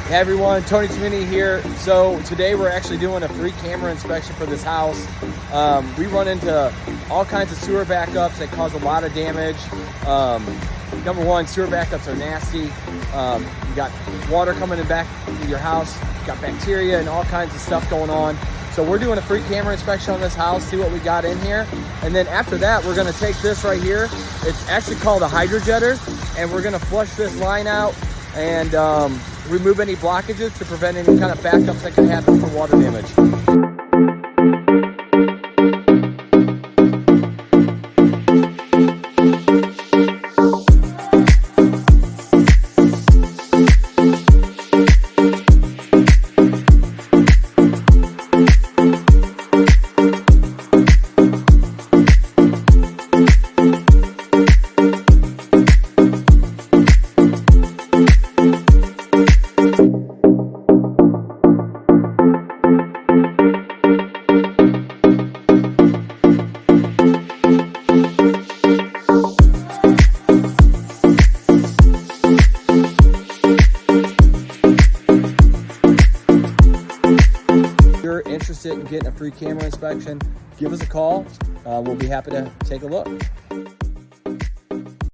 Hey everyone, Tony Tomini here. So today we're actually doing a free camera inspection for this house. We run into all kinds of sewer backups that cause a lot of damage. Number one, sewer backups are nasty. You got water coming in back in your house, you got bacteria and all kinds of stuff going on. So we're doing a free camera inspection on this house, see what we got in here. And then after that, we're gonna take this right here. It's actually called a hydrojetter, and we're gonna flush this line out and remove any blockages to prevent any kind of backups that can happen for water damage. If you're interested in getting a free camera inspection, give us a call. We'll be happy to take a look.